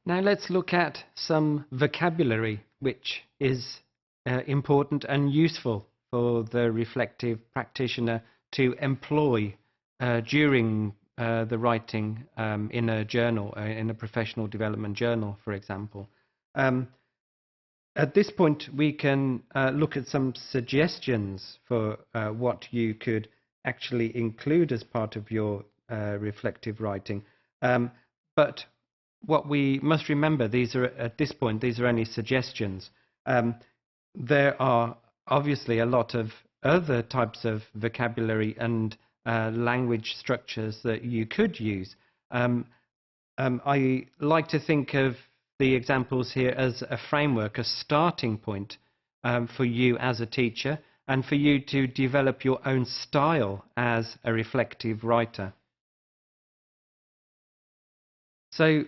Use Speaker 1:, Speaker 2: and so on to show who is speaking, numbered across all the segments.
Speaker 1: Now let's look at some vocabulary which is important and useful for the reflective practitioner to employ during the writing in a journal, in a professional development journal, for example. At this point, we can look at some suggestions for what you could actually include as part of your reflective writing. But what we must remember, these are at this point, these are only suggestions. There are obviously a lot of other types of vocabulary and language structures that you could use. I like to think of the examples here as a framework, a starting point for you as a teacher and for you to develop your own style as a reflective writer. So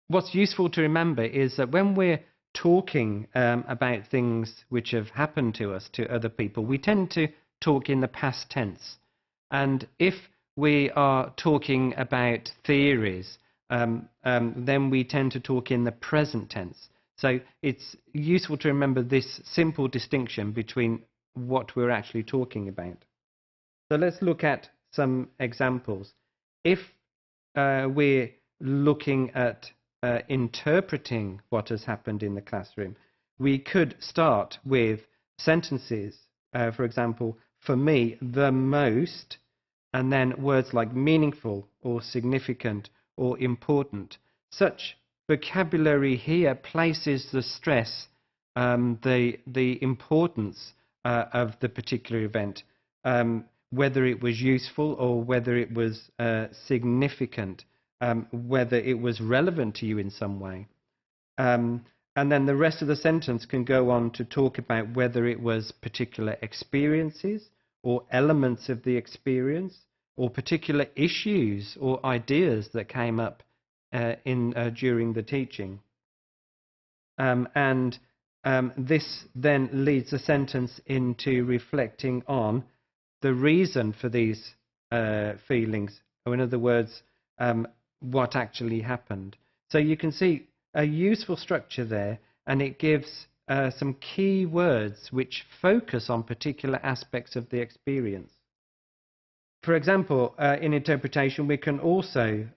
Speaker 1: what's useful to remember is that when we're talking about things which have happened to us, to other people, we tend to talk in the past tense. And if we are talking about theories, then we tend to talk in the present tense. So it's useful to remember this simple distinction between what we're actually talking about. So let's look at some examples. If we're looking at interpreting what has happened in the classroom, we could start with sentences, for example, for me, the most, and then words like meaningful or significant or important. Such vocabulary here places the stress, the importance of the particular event, whether it was useful or whether it was significant, whether it was relevant to you in some way. And then the rest of the sentence can go on to talk about whether it was particular experiences or elements of the experience or particular issues or ideas that came up during the teaching. This then leads the sentence into reflecting on the reason for these feelings, or in other words, what actually happened. So you can see a useful structure there, and it gives some key words which focus on particular aspects of the experience. For example, in interpretation, we can also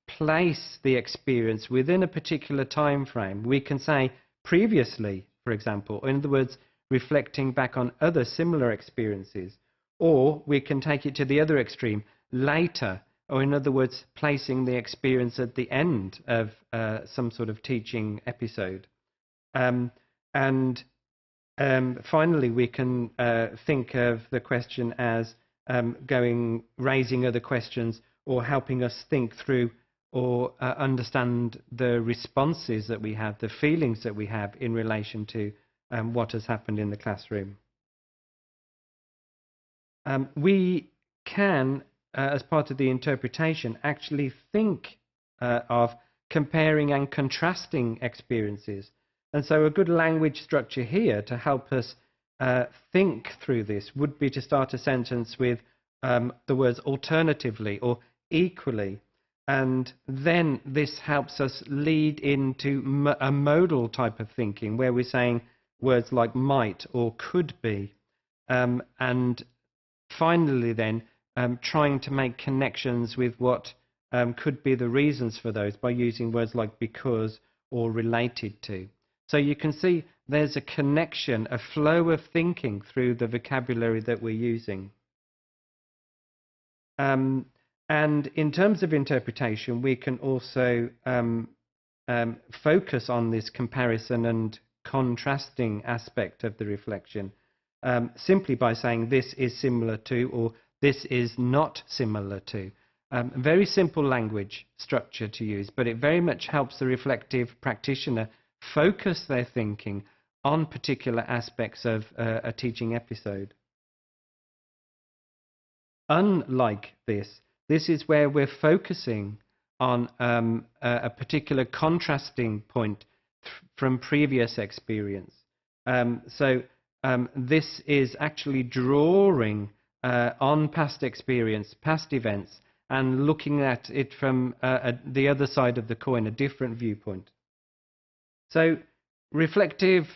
Speaker 1: place the experience within a particular time frame. We can say previously, for example, in other words, reflecting back on other similar experiences. Or we can take it to the other extreme, later, or in other words, placing the experience at the end of some sort of teaching episode. Finally, we can think of the question as raising other questions or helping us think through or understand the responses that we have, the feelings that we have in relation to what has happened in the classroom. We can, as part of the interpretation, actually think of comparing and contrasting experiences. And so a good language structure here to help us think through this would be to start a sentence with the words alternatively or equally. And then this helps us lead into a modal type of thinking where we're saying words like might or could be. And finally then, trying to make connections with what could be the reasons for those by using words like because or related to. So you can see there's a connection, a flow of thinking through the vocabulary that we're using. And in terms of interpretation, we can also focus on this comparison and contrasting aspect of the reflection simply by saying this is similar to or this is not similar to. Very simple language structure to use, but it very much helps the reflective practitioner focus their thinking on particular aspects of a teaching episode. Unlike this is where we're focusing on a particular contrasting point from previous experience. This is actually drawing on past experience, past events, and looking at it from the other side of the coin, a different viewpoint. So reflective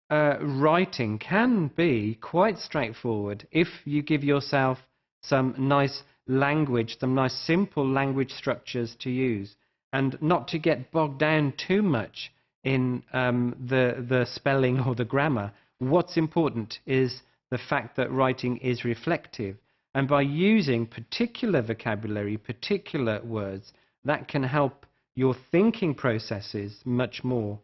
Speaker 1: writing can be quite straightforward if you give yourself some nice language, some nice simple language structures to use, and not to get bogged down too much in the spelling or the grammar. What's important is the fact that writing is reflective, and by using particular vocabulary, particular words, that can help your thinking processes much more.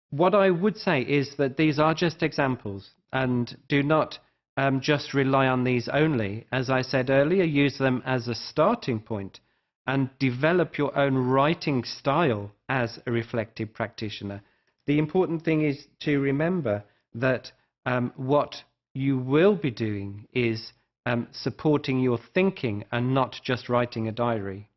Speaker 1: What I would say is that these are just examples, and do not just rely on these only. As I said earlier, use them as a starting point and develop your own writing style as a reflective practitioner. The important thing is to remember that what you will be doing is supporting your thinking and not just writing a diary.